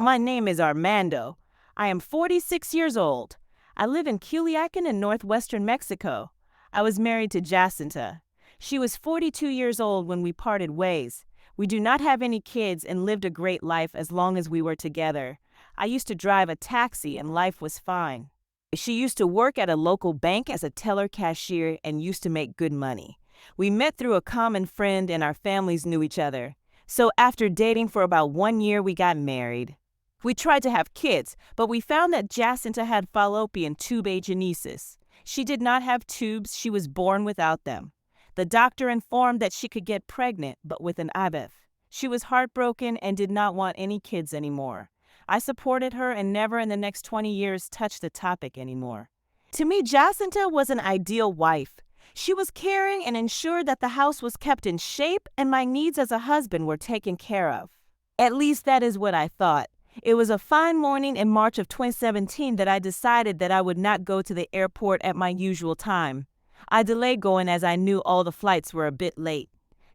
My name is Armando. I am 46 years old. I live in Culiacan in northwestern Mexico. I was married to Jacinta. She was 42 years old when we parted ways. We do not have any kids and lived a great life as long as we were together. I used to drive a taxi and life was fine. She used to work at a local bank as a teller cashier and used to make good money. We met through a common friend and our families knew each other. So after dating for about 1 year, we got married. We tried to have kids, but we found that Jacinta had fallopian tube agenesis. She did not have tubes, she was born without them. The doctor informed that she could get pregnant, but with an IVF. She was heartbroken and did not want any kids anymore. I supported her and never in the next 20 years touched the topic anymore. To me, Jacinta was an ideal wife. She was caring and ensured that the house was kept in shape and my needs as a husband were taken care of. At least that is what I thought. It was a fine morning in March of 2017 that I decided that I would not go to the airport at my usual time. I delayed going as I knew all the flights were a bit late.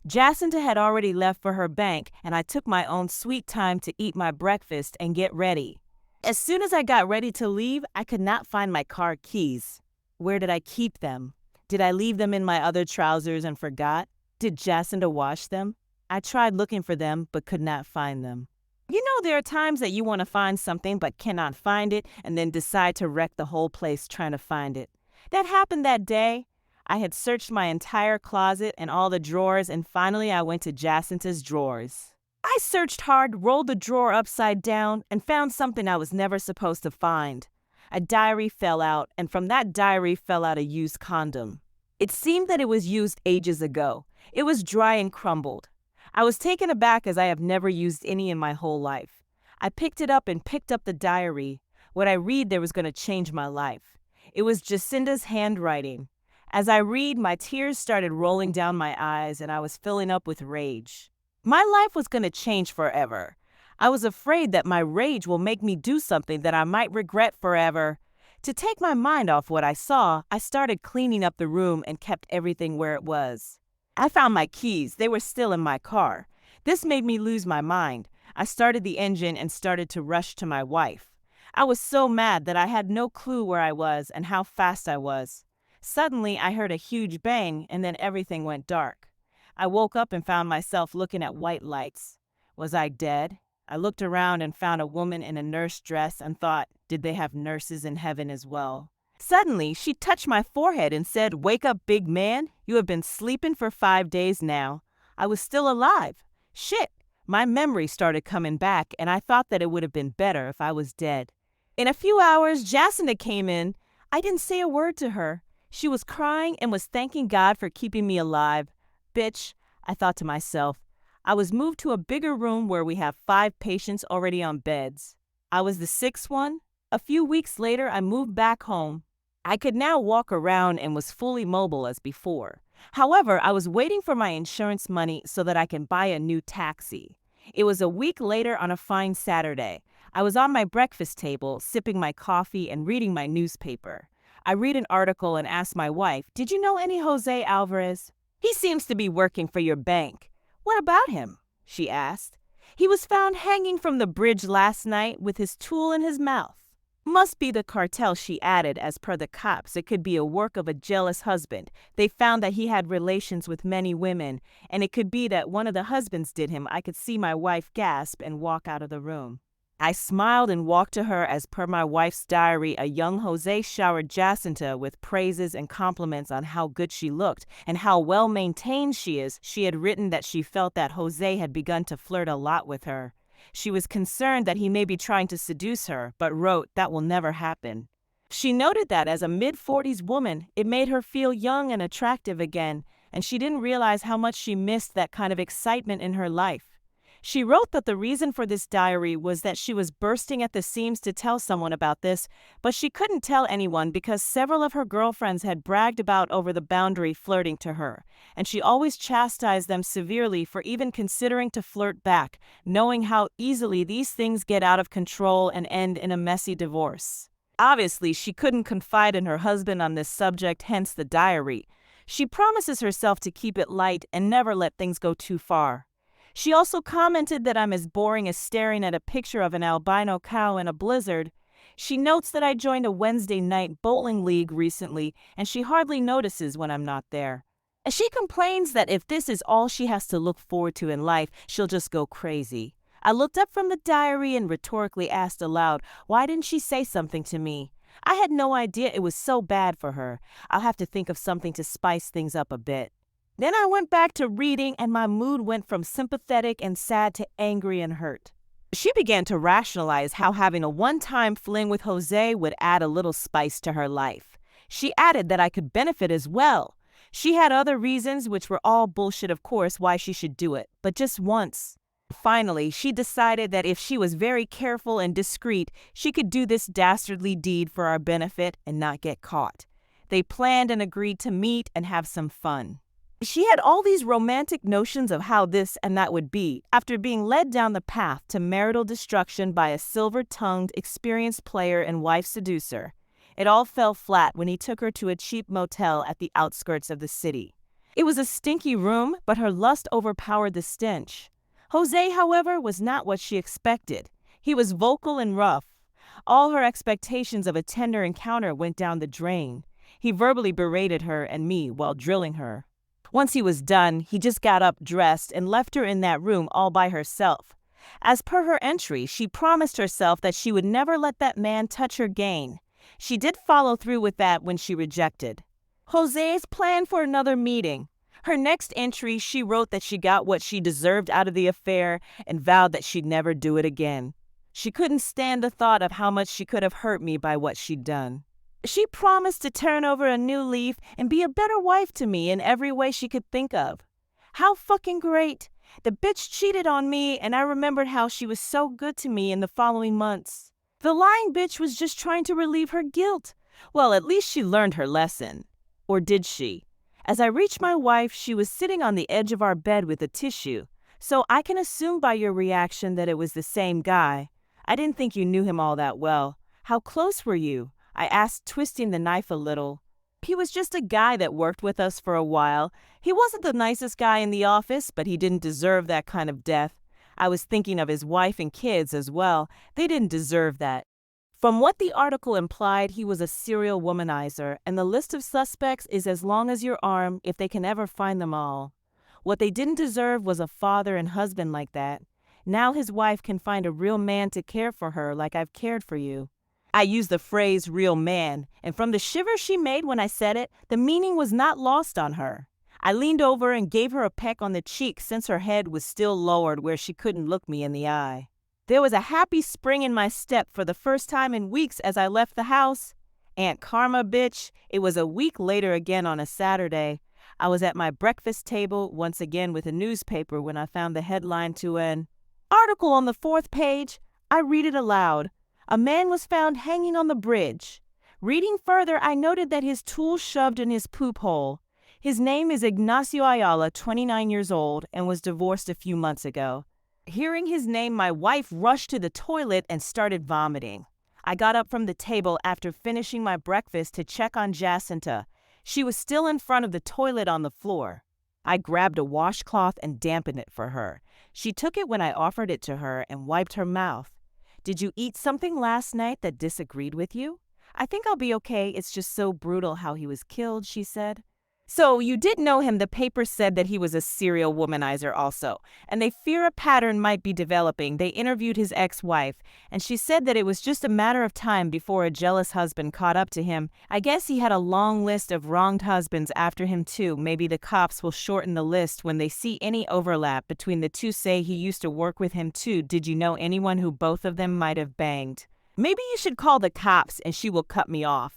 Jacinta had already left for her bank, and I took my own sweet time to eat my breakfast and get ready. As soon as I got ready to leave, I could not find my car keys. Where did I keep them? Did I leave them in my other trousers and forgot? Did Jacinta wash them? I tried looking for them, but could not find them. You know, there are times that you want to find something but cannot find it and then decide to wreck the whole place trying to find it. That happened that day. I had searched my entire closet and all the drawers, and finally I went to Jacinta's drawers. I searched hard, rolled the drawer upside down, and found something I was never supposed to find. A diary fell out, and from that diary fell out a used condom. It seemed that it was used ages ago. It was dry and crumbled. I was taken aback as I have never used any in my whole life. I picked it up and picked up the diary. What I read there was going to change my life. It was Jacinta's handwriting. As I read, my tears started rolling down my eyes and I was filling up with rage. My life was going to change forever. I was afraid that my rage will make me do something that I might regret forever. To take my mind off what I saw, I started cleaning up the room and kept everything where it was. I found my keys. They were still in my car. This made me lose my mind. I started the engine and started to rush to my wife. I was so mad that I had no clue where I was and how fast I was. Suddenly, I heard a huge bang and then everything went dark. I woke up and found myself looking at white lights. Was I dead? I looked around and found a woman in a nurse dress and thought, did they have nurses in heaven as well? Suddenly, she touched my forehead and said, "Wake up, big man. You have been sleeping for 5 days now." I was still alive. Shit. My memory started coming back, and I thought that it would have been better if I was dead. In a few hours, Jacinta came in. I didn't say a word to her. She was crying and was thanking God for keeping me alive. Bitch, I thought to myself. I was moved to a bigger room where we have 5 patients already on beds. I was the 6th one. A few weeks later, I moved back home. I could now walk around and was fully mobile as before. However, I was waiting for my insurance money so that I can buy a new taxi. It was a week later on a fine Saturday. I was on my breakfast table, sipping my coffee and reading my newspaper. I read an article and asked my wife, "Did you know any Jose Alvarez? He seems to be working for your bank." "What about him?" she asked. "He was found hanging from the bridge last night with his tool in his mouth." "Must be the cartel," she added. "As per the cops, it could be a work of a jealous husband. They found that he had relations with many women, and it could be that one of the husbands did him." I could see my wife gasp and walk out of the room. I smiled and walked to her. As per my wife's diary, a young Jose showered Jacinta with praises and compliments on how good she looked and how well maintained she is. She had written that she felt that Jose had begun to flirt a lot with her. She was concerned that he may be trying to seduce her, but wrote, "That will never happen." She noted that as a mid-40s woman, it made her feel young and attractive again, and she didn't realize how much she missed that kind of excitement in her life. She wrote that the reason for this diary was that she was bursting at the seams to tell someone about this, but she couldn't tell anyone because several of her girlfriends had bragged about over the boundary flirting to her, and she always chastised them severely for even considering to flirt back, knowing how easily these things get out of control and end in a messy divorce. Obviously, she couldn't confide in her husband on this subject, hence the diary. She promises herself to keep it light and never let things go too far. She also commented that I'm as boring as staring at a picture of an albino cow in a blizzard. She notes that I joined a Wednesday night bowling league recently, and she hardly notices when I'm not there. She complains that if this is all she has to look forward to in life, she'll just go crazy. I looked up from the diary and rhetorically asked aloud, why didn't she say something to me? I had no idea it was so bad for her. I'll have to think of something to spice things up a bit. Then I went back to reading, and my mood went from sympathetic and sad to angry and hurt. She began to rationalize how having a one-time fling with Jose would add a little spice to her life. She added that I could benefit as well. She had other reasons, which were all bullshit of course, why she should do it, but just once. Finally, she decided that if she was very careful and discreet, she could do this dastardly deed for our benefit and not get caught. They planned and agreed to meet and have some fun. She had all these romantic notions of how this and that would be after being led down the path to marital destruction by a silver-tongued, experienced player and wife seducer. It all fell flat when he took her to a cheap motel at the outskirts of the city. It was a stinky room, but her lust overpowered the stench. Jose, however, was not what she expected. He was vocal and rough. All her expectations of a tender encounter went down the drain. He verbally berated her and me while drilling her. Once he was done, he just got up, dressed, and left her in that room all by herself. As per her entry, she promised herself that she would never let that man touch her gain. She did follow through with that when she rejected. Jose's planned for another meeting. Her next entry, she wrote that she got what she deserved out of the affair and vowed that she'd never do it again. She couldn't stand the thought of how much she could have hurt me by what she'd done. She promised to turn over a new leaf and be a better wife to me in every way she could think of. How fucking great! The bitch cheated on me, and I remembered how she was so good to me in the following months. The lying bitch was just trying to relieve her guilt. Well, at least she learned her lesson. Or did she? As I reached my wife, she was sitting on the edge of our bed with a tissue. So I can assume by your reaction that it was the same guy. I didn't think you knew him all that well. How close were you? I asked, twisting the knife a little. He was just a guy that worked with us for a while. He wasn't the nicest guy in the office, but he didn't deserve that kind of death. I was thinking of his wife and kids as well. They didn't deserve that. From what the article implied, he was a serial womanizer, and the list of suspects is as long as your arm if they can ever find them all. What they didn't deserve was a father and husband like that. Now his wife can find a real man to care for her like I've cared for you. I used the phrase real man, and from the shiver she made when I said it, the meaning was not lost on her. I leaned over and gave her a peck on the cheek since her head was still lowered where she couldn't look me in the eye. There was a happy spring in my step for the first time in weeks as I left the house. Aunt Karma, bitch. It was a week later again on a Saturday. I was at my breakfast table once again with a newspaper when I found the headline to an article on the 4th page. I read it aloud. A man was found hanging on the bridge. Reading further, I noted that his tool shoved in his poop hole. His name is Ignacio Ayala, 29 years old, and was divorced a few months ago. Hearing his name, my wife rushed to the toilet and started vomiting. I got up from the table after finishing my breakfast to check on Jacinta. She was still in front of the toilet on the floor. I grabbed a washcloth and dampened it for her. She took it when I offered it to her and wiped her mouth. Did you eat something last night that disagreed with you? I think I'll be okay. It's just so brutal how he was killed, she said. So you did know him. The paper said that he was a serial womanizer also, and they fear a pattern might be developing. They interviewed his ex-wife, and she said that it was just a matter of time before a jealous husband caught up to him. I guess he had a long list of wronged husbands after him too. Maybe the cops will shorten the list when they see any overlap between the two. Say he used to work with him too. Did you know anyone who both of them might have banged? Maybe you should call the cops and she will cut me off.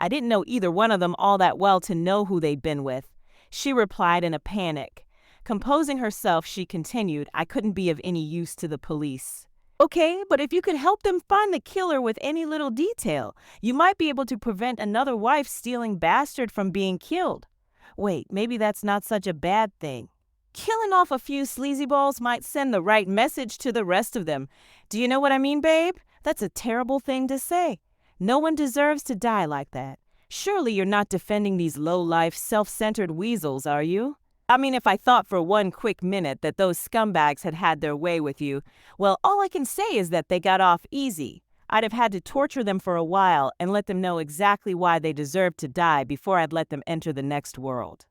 I didn't know either one of them all that well to know who they'd been with. She replied in a panic. Composing herself, she continued, I couldn't be of any use to the police. Okay, but if you could help them find the killer with any little detail, you might be able to prevent another wife-stealing bastard from being killed. Wait, maybe that's not such a bad thing. Killing off a few sleazyballs might send the right message to the rest of them. Do you know what I mean, babe? That's a terrible thing to say. No one deserves to die like that. Surely you're not defending these low-life, self-centered weasels, are you? I mean, if I thought for one quick minute that those scumbags had had their way with you, well, all I can say is that they got off easy. I'd have had to torture them for a while and let them know exactly why they deserved to die before I'd let them enter the next world.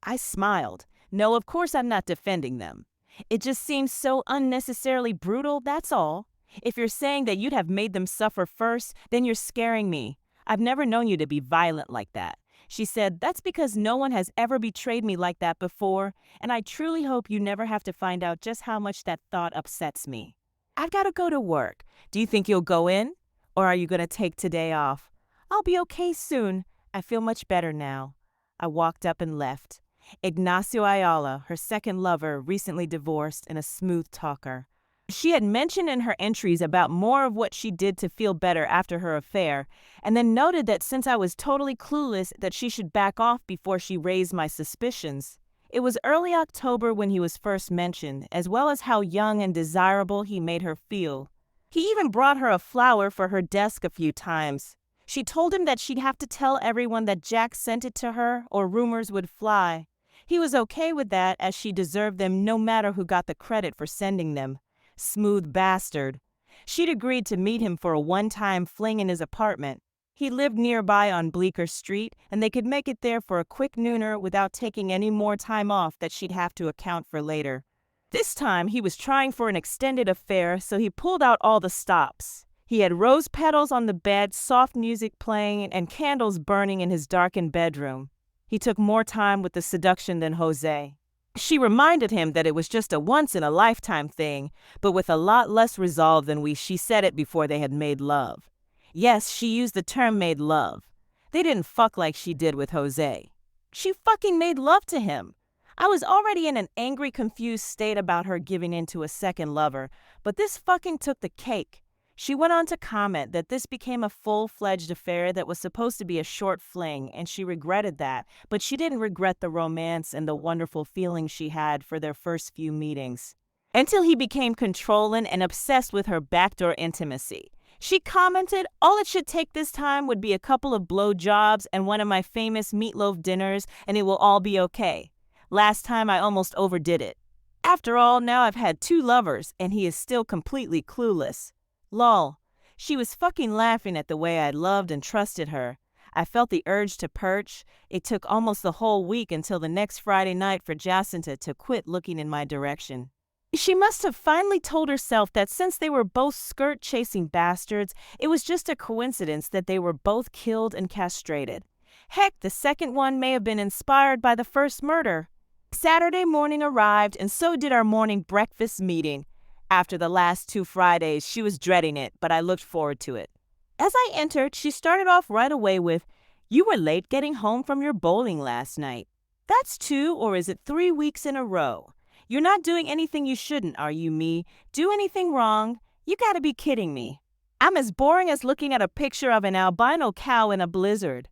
I smiled. No, of course I'm not defending them. It just seems so unnecessarily brutal, that's all. If you're saying that you'd have made them suffer first, then you're scaring me. I've never known you to be violent like that. She said, that's because no one has ever betrayed me like that before, and I truly hope you never have to find out just how much that thought upsets me. I've got to go to work. Do you think you'll go in? Or are you going to take today off? I'll be okay soon. I feel much better now. I walked up and left. Ignacio Ayala, her second lover, recently divorced and a smooth talker. She had mentioned in her entries about more of what she did to feel better after her affair, and then noted that since I was totally clueless that she should back off before she raised my suspicions. It was early October when he was first mentioned, as well as how young and desirable he made her feel. He even brought her a flower for her desk a few times. She told him that she'd have to tell everyone that Jack sent it to her or rumors would fly. He was okay with that as she deserved them no matter who got the credit for sending them. Smooth bastard. She'd agreed to meet him for a one-time fling in his apartment. He lived nearby on Bleecker Street, and they could make it there for a quick nooner without taking any more time off that she'd have to account for later. This time, he was trying for an extended affair, so he pulled out all the stops. He had rose petals on the bed, soft music playing, and candles burning in his darkened bedroom. He took more time with the seduction than Jose. She reminded him that it was just a once-in-a-lifetime thing, but with a lot less resolve than she said it before they had made love. Yes, she used the term made love. They didn't fuck like she did with Jose. She fucking made love to him. I was already in an angry, confused state about her giving in to a second lover, but this fucking took the cake. She went on to comment that this became a full-fledged affair that was supposed to be a short fling, and she regretted that, but she didn't regret the romance and the wonderful feelings she had for their first few meetings. Until he became controlling and obsessed with her backdoor intimacy. She commented all it should take this time would be a couple of blowjobs and one of my famous meatloaf dinners, and it will all be okay. Last time I almost overdid it. After all, now I've had 2 lovers, and he is still completely clueless. Lol. She was fucking laughing at the way I loved and trusted her. I felt the urge to perch. It took almost the whole week until the next Friday night for Jacinta to quit looking in my direction. She must have finally told herself that since they were both skirt-chasing bastards, it was just a coincidence that they were both killed and castrated. Heck, the second one may have been inspired by the first murder. Saturday morning arrived, and so did our morning breakfast meeting. After the last 2 Fridays, she was dreading it, but I looked forward to it. As I entered, she started off right away with, "You were late getting home from your bowling last night. That's 2 or is it 3 weeks in a row? You're not doing anything you shouldn't, are you, me? Do anything wrong? You gotta be kidding me. I'm as boring as looking at a picture of an albino cow in a blizzard."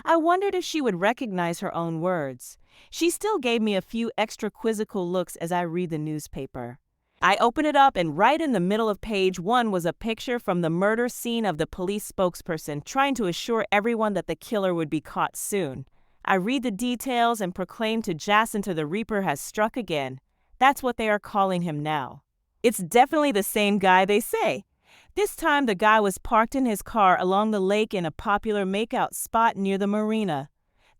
I wondered if she would recognize her own words. She still gave me a few extra quizzical looks as I read the newspaper. I opened it up, and right in the middle of page 1 was a picture from the murder scene of the police spokesperson trying to assure everyone that the killer would be caught soon. I read the details and proclaim to Jacinta the Reaper has struck again. That's what they are calling him now. It's definitely the same guy they say. This time the guy was parked in his car along the lake in a popular makeout spot near the marina.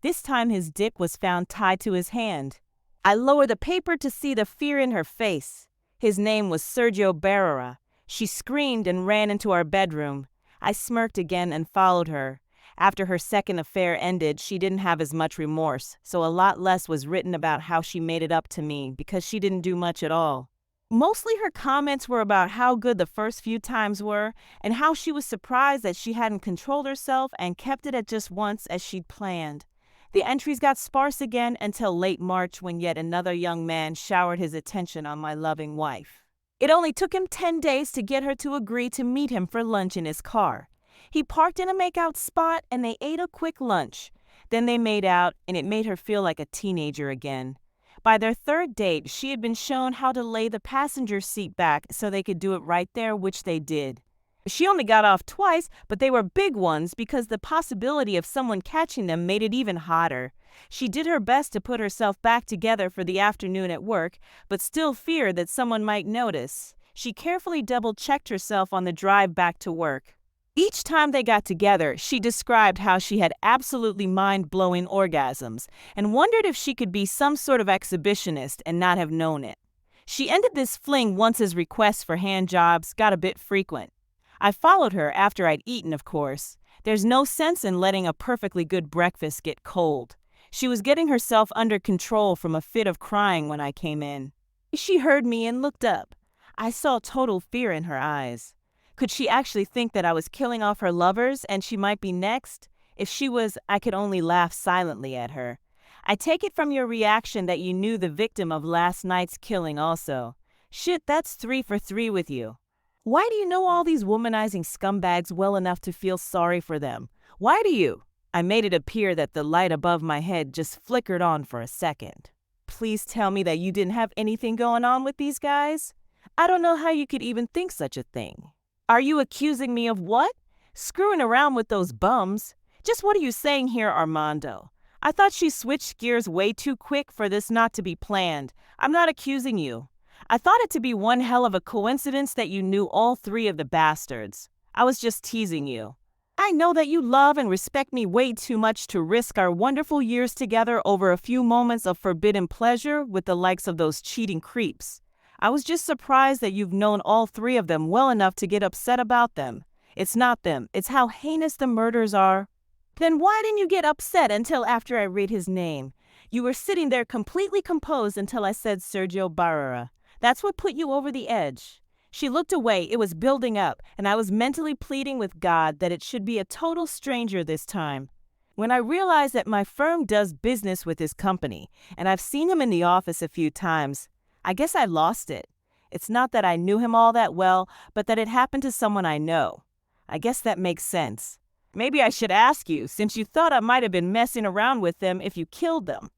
This time his dick was found tied to his hand. I lowered the paper to see the fear in her face. His name was Sergio Barrera. She screamed and ran into our bedroom. I smirked again and followed her. After her second affair ended, she didn't have as much remorse, so a lot less was written about how she made it up to me because she didn't do much at all. Mostly her comments were about how good the first few times were and how she was surprised that she hadn't controlled herself and kept it at just once as she'd planned. The entries got sparse again until late March when yet another young man showered his attention on my loving wife. It only took him 10 days to get her to agree to meet him for lunch in his car. He parked in a makeout spot and they ate a quick lunch. Then they made out, and it made her feel like a teenager again. By their 3rd date, she had been shown how to lay the passenger seat back so they could do it right there, which they did. She only got off twice, but they were big ones because the possibility of someone catching them made it even hotter. She did her best to put herself back together for the afternoon at work, but still feared that someone might notice. She carefully double-checked herself on the drive back to work. Each time they got together, she described how she had absolutely mind-blowing orgasms and wondered if she could be some sort of exhibitionist and not have known it. She ended this fling once as requests for hand jobs got a bit frequent. I followed her after I'd eaten, of course. There's no sense in letting a perfectly good breakfast get cold. She was getting herself under control from a fit of crying when I came in. She heard me and looked up. I saw total fear in her eyes. Could she actually think that I was killing off her lovers and she might be next? If she was, I could only laugh silently at her. I take it from your reaction that you knew the victim of last night's killing also. Shit, that's 3 for 3 with you. Why do you know all these womanizing scumbags well enough to feel sorry for them? Why do you? I made it appear that the light above my head just flickered on for a second. Please tell me that you didn't have anything going on with these guys? I don't know how you could even think such a thing. Are you accusing me of what? Screwing around with those bums? Just what are you saying here, Armando? I thought she switched gears way too quick for this not to be planned. I'm not accusing you. I thought it to be one hell of a coincidence that you knew all 3 of the bastards. I was just teasing you. I know that you love and respect me way too much to risk our wonderful years together over a few moments of forbidden pleasure with the likes of those cheating creeps. I was just surprised that you've known all 3 of them well enough to get upset about them. It's not them, it's how heinous the murders are. Then why didn't you get upset until after I read his name? You were sitting there completely composed until I said Sergio Barrera. That's what put you over the edge. She looked away, it was building up, and I was mentally pleading with God that it should be a total stranger this time. When I realized that my firm does business with his company, and I've seen him in the office a few times, I guess I lost it. It's not that I knew him all that well, but that it happened to someone I know. I guess that makes sense. Maybe I should ask you, since you thought I might have been messing around with them, if you killed them.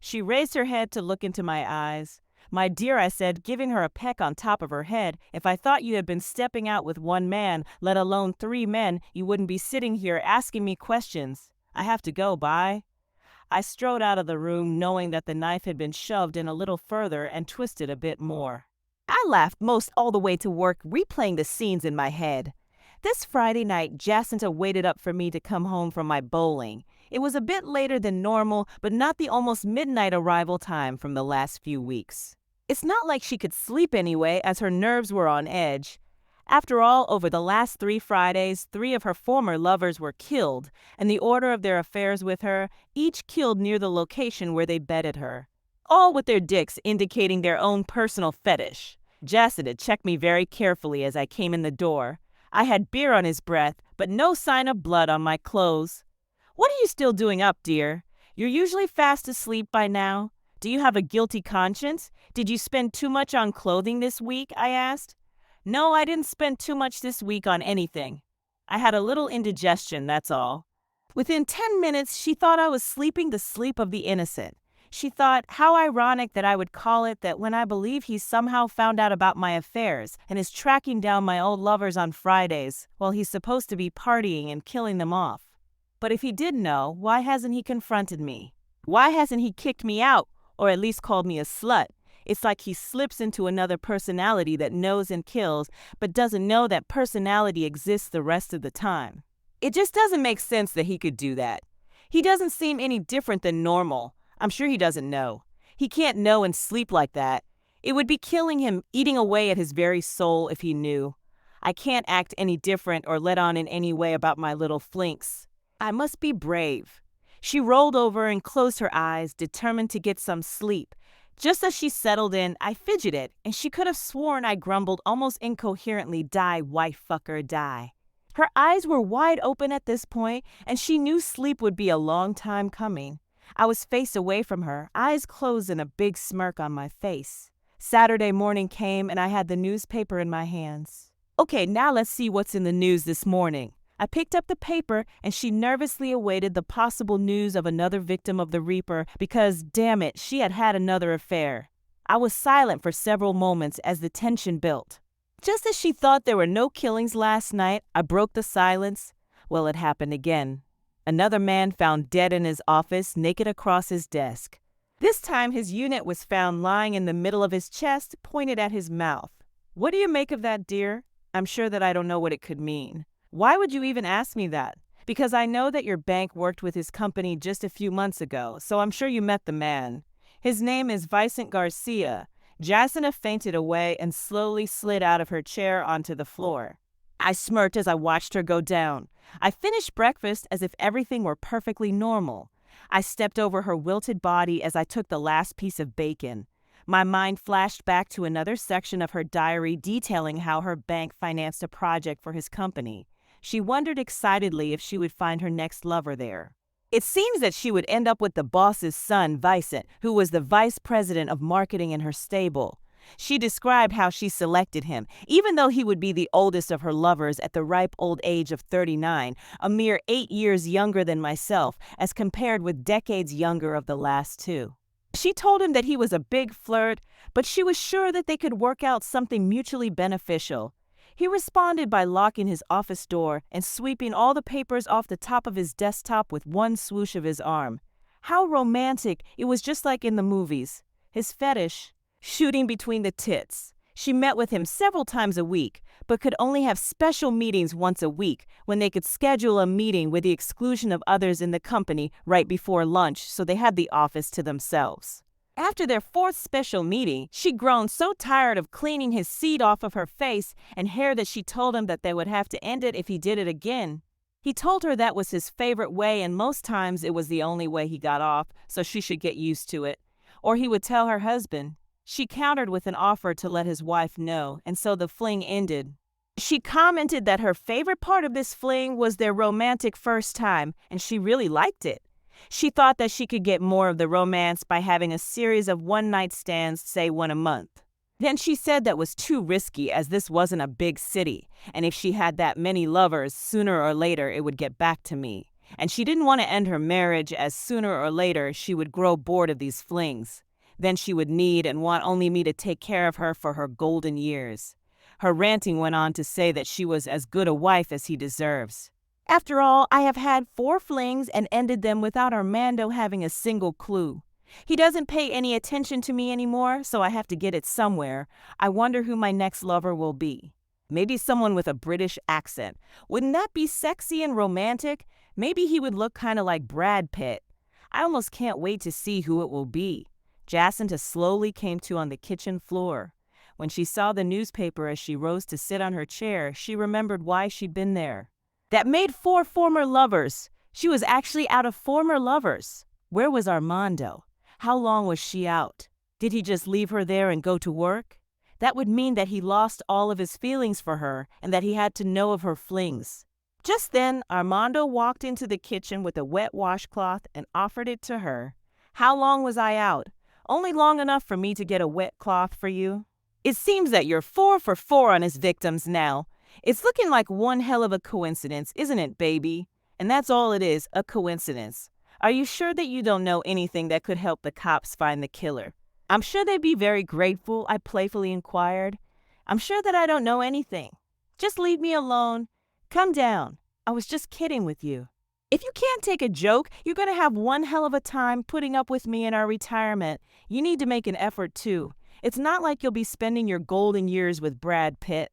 She raised her head to look into my eyes. My dear, I said, giving her a peck on top of her head, if I thought you had been stepping out with one man, let alone 3 men, you wouldn't be sitting here asking me questions. I have to go, bye. I strode out of the room knowing that the knife had been shoved in a little further and twisted a bit more. I laughed most all the way to work, replaying the scenes in my head. This Friday night, Jacinta waited up for me to come home from my bowling. It was a bit later than normal, but not the almost midnight arrival time from the last few weeks. It's not like she could sleep anyway, as her nerves were on edge. After all, over the last 3 Fridays, 3 of her former lovers were killed, and the order of their affairs with her, each killed near the location where they bedded her. All with their dicks indicating their own personal fetish. Jacinta checked me very carefully as I came in the door. I had beer on his breath, but no sign of blood on my clothes. What are you still doing up, dear? You're usually fast asleep by now. Do you have a guilty conscience? Did you spend too much on clothing this week? I asked. No, I didn't spend too much this week on anything. I had a little indigestion, that's all. Within 10 minutes, she thought I was sleeping the sleep of the innocent. She thought, how ironic that I would call it that when I believe he somehow found out about my affairs and is tracking down my old lovers on Fridays while he's supposed to be partying and killing them off. But if he did know, why hasn't he confronted me? Why hasn't he kicked me out, or at least called me a slut? It's like he slips into another personality that knows and kills, but doesn't know that personality exists the rest of the time. It just doesn't make sense that he could do that. He doesn't seem any different than normal. I'm sure he doesn't know. He can't know and sleep like that. It would be killing him, eating away at his very soul if he knew. I can't act any different or let on in any way about my little flinks. I must be brave. She rolled over and closed her eyes, determined to get some sleep. Just as she settled in, I fidgeted, and she could have sworn I grumbled almost incoherently, "Die, wife fucker, die." Her eyes were wide open at this point, and she knew sleep would be a long time coming. I was faced away from her, eyes closed and a big smirk on my face. Saturday morning came, and I had the newspaper in my hands. Okay, now let's see what's in the news this morning. I picked up the paper, and she nervously awaited the possible news of another victim of the Reaper because, damn it, she had had another affair. I was silent for several moments as the tension built. Just as she thought there were no killings last night, I broke the silence. Well, it happened again. Another man found dead in his office, naked across his desk. This time his unit was found lying in the middle of his chest, pointed at his mouth. What do you make of that, dear? I'm sure that I don't know what it could mean. Why would you even ask me that? Because I know that your bank worked with his company just a few months ago, so I'm sure you met the man. His name is Vicente Garcia. Jacinta fainted away and slowly slid out of her chair onto the floor. I smirked as I watched her go down. I finished breakfast as if everything were perfectly normal. I stepped over her wilted body as I took the last piece of bacon. My mind flashed back to another section of her diary detailing how her bank financed a project for his company. She wondered excitedly if she would find her next lover there. It seems that she would end up with the boss's son, Vicent, who was the vice president of marketing in her stable. She described how she selected him, even though he would be the oldest of her lovers at the ripe old age of 39, a mere 8 years younger than myself, as compared with decades younger of the last two. She told him that he was a big flirt, but she was sure that they could work out something mutually beneficial. He responded by locking his office door and sweeping all the papers off the top of his desktop with one swoosh of his arm. How romantic, it was just like in the movies. His fetish, shooting between the tits. She met with him several times a week, but could only have special meetings once a week when they could schedule a meeting with the exclusion of others in the company right before lunch, so they had the office to themselves. After their fourth special meeting, she'd grown so tired of cleaning his seed off of her face and hair that she told him that they would have to end it if he did it again. He told her that was his favorite way, and most times it was the only way he got off, so she should get used to it. Or he would tell her husband. She countered with an offer to let his wife know, and so the fling ended. She commented that her favorite part of this fling was their romantic first time, and she really liked it. She thought that she could get more of the romance by having a series of one-night stands, say one a month. Then she said that was too risky as this wasn't a big city, and if she had that many lovers, sooner or later it would get back to me. And she didn't want to end her marriage as sooner or later she would grow bored of these flings. Then she would need and want only me to take care of her for her golden years. Her ranting went on to say that she was as good a wife as he deserves. After all, I have had 4 flings and ended them without Armando having a single clue. He doesn't pay any attention to me anymore, so I have to get it somewhere. I wonder who my next lover will be. Maybe someone with a British accent. Wouldn't that be sexy and romantic? Maybe he would look kind of like Brad Pitt. I almost can't wait to see who it will be. Jacinta slowly came to on the kitchen floor. When she saw the newspaper as she rose to sit on her chair, she remembered why she'd been there. That made 4 former lovers. She was actually out of former lovers. Where was Armando? How long was she out? Did he just leave her there and go to work? That would mean that he lost all of his feelings for her and that he had to know of her flings. Just then, Armando walked into the kitchen with a wet washcloth and offered it to her. How long was I out? Only long enough for me to get a wet cloth for you. It seems that you're 4 for 4 on his victims now. It's looking like one hell of a coincidence, isn't it, baby? And that's all it is, a coincidence. Are you sure that you don't know anything that could help the cops find the killer? I'm sure they'd be very grateful, I playfully inquired. I'm sure that I don't know anything. Just leave me alone. Come down. I was just kidding with you. If you can't take a joke, you're going to have one hell of a time putting up with me in our retirement. You need to make an effort, too. It's not like you'll be spending your golden years with Brad Pitt.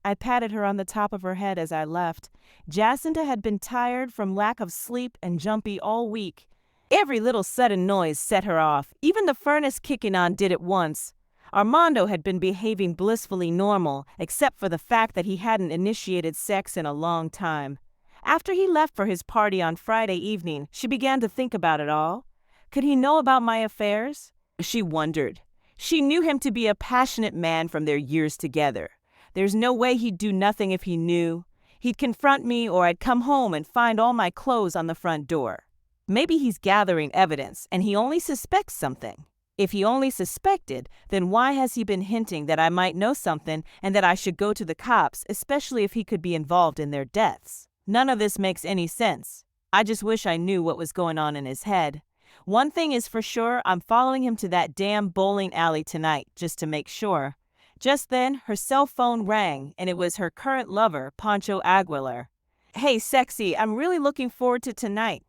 I patted her on the top of her head as I left. Jacinta had been tired from lack of sleep and jumpy all week. Every little sudden noise set her off. Even the furnace kicking on did it once. Armando had been behaving blissfully normal, except for the fact that he hadn't initiated sex in a long time. After he left for his party on Friday evening, she began to think about it all. Could he know about my affairs? She wondered. She knew him to be a passionate man from their years together. There's no way he'd do nothing if he knew. He'd confront me or I'd come home and find all my clothes on the front door. Maybe he's gathering evidence and he only suspects something. If he only suspected, then why has he been hinting that I might know something and that I should go to the cops, especially if he could be involved in their deaths? None of this makes any sense. I just wish I knew what was going on in his head. One thing is for sure, I'm following him to that damn bowling alley tonight, just to make sure. Just then, her cell phone rang, and it was her current lover, Pancho Aguilar. "Hey, sexy, I'm really looking forward to tonight.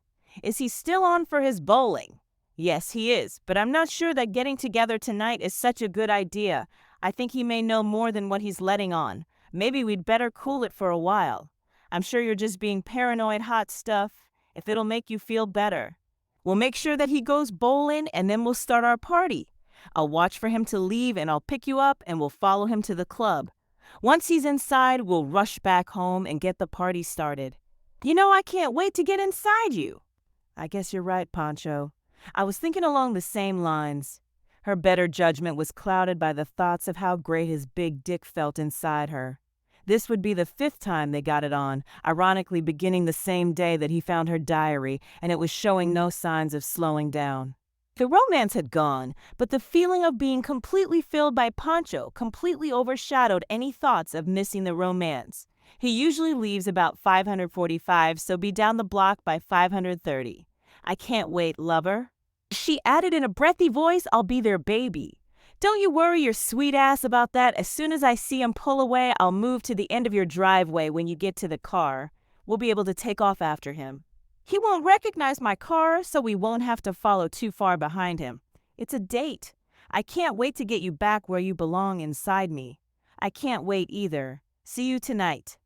Is he still on for his bowling?" "Yes, he is, but I'm not sure that getting together tonight is such a good idea. I think he may know more than what he's letting on. Maybe we'd better cool it for a while. I'm sure you're just being paranoid hot stuff, if it'll make you feel better. We'll make sure that he goes bowling, and then we'll start our party. I'll watch for him to leave, and I'll pick you up, and we'll follow him to the club. Once he's inside, we'll rush back home and get the party started. You know, I can't wait to get inside you." "I guess you're right, Pancho. I was thinking along the same lines." Her better judgment was clouded by the thoughts of how great his big dick felt inside her. This would be the 5th time they got it on, ironically beginning the same day that he found her diary, and it was showing no signs of slowing down. The romance had gone, but the feeling of being completely filled by Pancho completely overshadowed any thoughts of missing the romance. He usually leaves about 5:45, so be down the block by 5:30. "I can't wait, lover." She added in a breathy voice, "I'll be there, baby. Don't you worry your sweet ass about that. As soon as I see him pull away, I'll move to the end of your driveway when you get to the car. We'll be able to take off after him. He won't recognize my car, so we won't have to follow too far behind him. It's a date. I can't wait to get you back where you belong inside me. I can't wait either. See you tonight."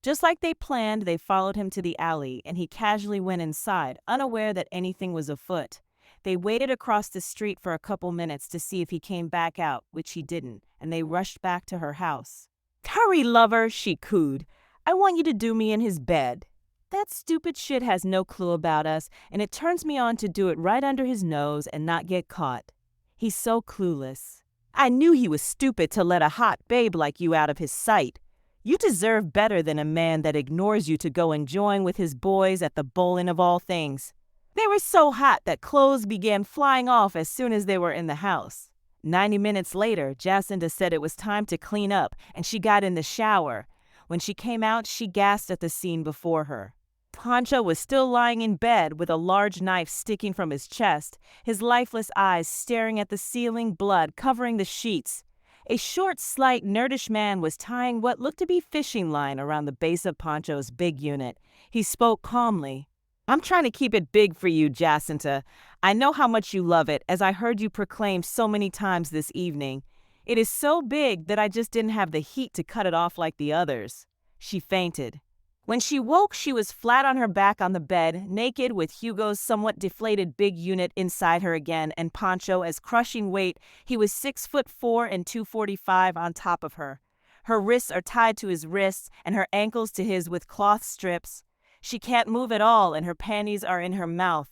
Just like they planned, they followed him to the alley, and he casually went inside, unaware that anything was afoot. They waited across the street for a couple minutes to see if he came back out, which he didn't, and they rushed back to her house. "Hurry, lover," she cooed. "I want you to do me in his bed." That stupid shit has no clue about us, and it turns me on to do it right under his nose and not get caught. He's so clueless. I knew he was stupid to let a hot babe like you out of his sight. You deserve better than a man that ignores you to go enjoying with his boys at the bowling of all things. They were so hot that clothes began flying off as soon as they were in the house. 90 minutes later, Jacinta said it was time to clean up, and she got in the shower. When she came out, she gasped at the scene before her. Pancho was still lying in bed with a large knife sticking from his chest, his lifeless eyes staring at the ceiling, blood covering the sheets. A short, slight, nerdish man was tying what looked to be fishing line around the base of Pancho's big unit. He spoke calmly. "I'm trying to keep it big for you, Jacinta. I know how much you love it, as I heard you proclaim so many times this evening. It is so big that I just didn't have the heat to cut it off like the others." She fainted. When she woke, she was flat on her back on the bed, naked, with Hugo's somewhat deflated big unit inside her again, and Pancho as crushing weight. He was 6'4" and 245 on top of her. Her wrists are tied to his wrists, and her ankles to his with cloth strips. She can't move at all, and her panties are in her mouth.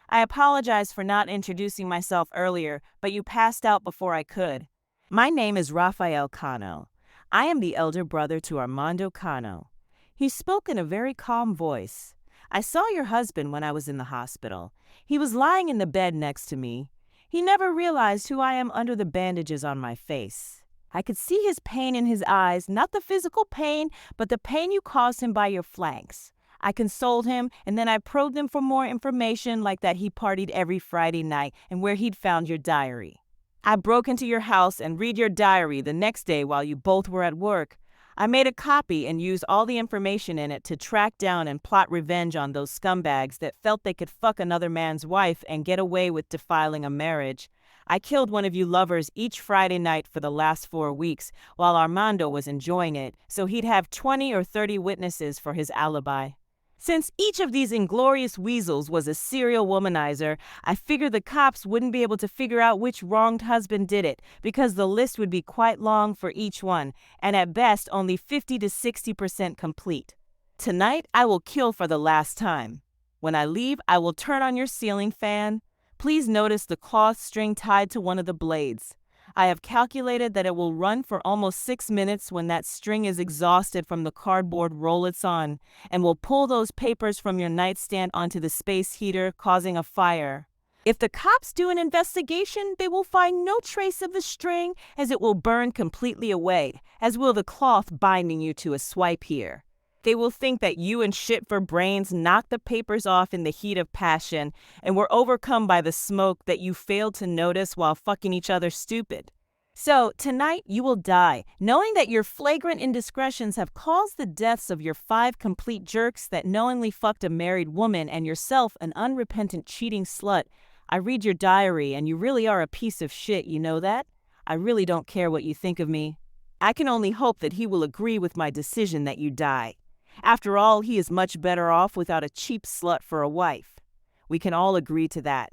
"I apologize for not introducing myself earlier, but you passed out before I could. My name is Rafael Cano. I am the elder brother to Armando Cano." He spoke in a very calm voice. "I saw your husband when I was in the hospital. He was lying in the bed next to me. He never realized who I am under the bandages on my face. I could see his pain in his eyes, not the physical pain, but the pain you caused him by your flanks. I consoled him, and then I probed him for more information, like that he partied every Friday night and where he'd found your diary. I broke into your house and read your diary the next day while you both were at work. I made a copy and used all the information in it to track down and plot revenge on those scumbags that felt they could fuck another man's wife and get away with defiling a marriage. I killed one of you lovers each Friday night for the last 4 weeks while Armando was enjoying it, so he'd have 20 or 30 witnesses for his alibi. Since each of these inglorious weasels was a serial womanizer, I figured the cops wouldn't be able to figure out which wronged husband did it, because the list would be quite long for each one, and at best only 50 to 60% complete. Tonight, I will kill for the last time. When I leave, I will turn on your ceiling fan. Please notice the cloth string tied to one of the blades. I have calculated that it will run for almost 6 minutes when that string is exhausted from the cardboard roll it's on, and will pull those papers from your nightstand onto the space heater, causing a fire. If the cops do an investigation, they will find no trace of the string, as it will burn completely away, as will the cloth binding you to a swipe here. They will think that you and shit for brains knocked the papers off in the heat of passion and were overcome by the smoke that you failed to notice while fucking each other stupid. So, tonight you will die, knowing that your flagrant indiscretions have caused the deaths of your 5 complete jerks that knowingly fucked a married woman and yourself an unrepentant cheating slut. I read your diary and you really are a piece of shit, you know that? I really don't care what you think of me. I can only hope that he will agree with my decision that you die. After all, he is much better off without a cheap slut for a wife. We can all agree to that.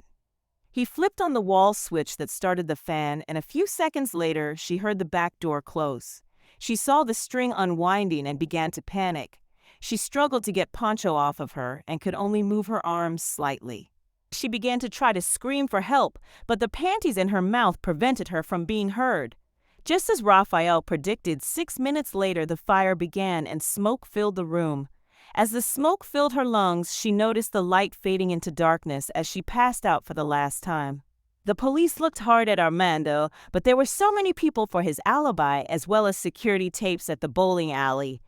He flipped on the wall switch that started the fan, and a few seconds later, she heard the back door close. She saw the string unwinding and began to panic. She struggled to get Poncho off of her and could only move her arms slightly. She began to try to scream for help, but the panties in her mouth prevented her from being heard. Just as Raphael predicted, 6 minutes later the fire began and smoke filled the room. As the smoke filled her lungs, she noticed the light fading into darkness as she passed out for the last time. The police looked hard at Armando, but there were so many people for his alibi as well as security tapes at the bowling alley.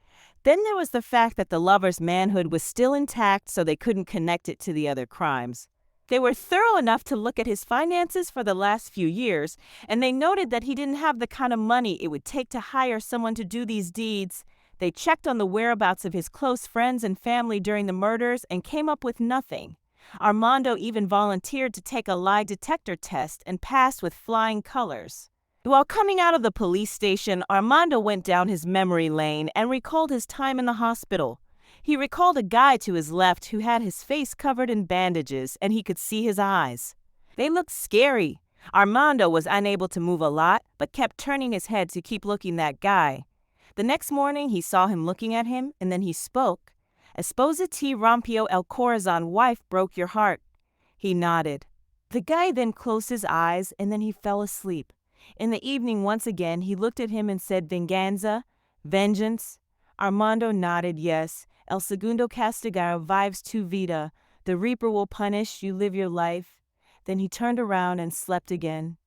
Then there was the fact that the lover's manhood was still intact, so they couldn't connect it to the other crimes. They were thorough enough to look at his finances for the last few years, and they noted that he didn't have the kind of money it would take to hire someone to do these deeds. They checked on the whereabouts of his close friends and family during the murders and came up with nothing. Armando even volunteered to take a lie detector test and passed with flying colors. While coming out of the police station, Armando went down his memory lane and recalled his time in the hospital. He recalled a guy to his left who had his face covered in bandages and he could see his eyes. They looked scary. Armando was unable to move a lot, but kept turning his head to keep looking at that guy. The next morning, he saw him looking at him, and then he spoke. Esposa ti rompió el corazón, wife broke your heart. He nodded. The guy then closed his eyes, and then he fell asleep. In the evening, once again, he looked at him and said, Venganza? Vengeance? Armando nodded yes. El segundo castigar vives tu vida. The reaper will punish, you live your life. Then he turned around and slept again.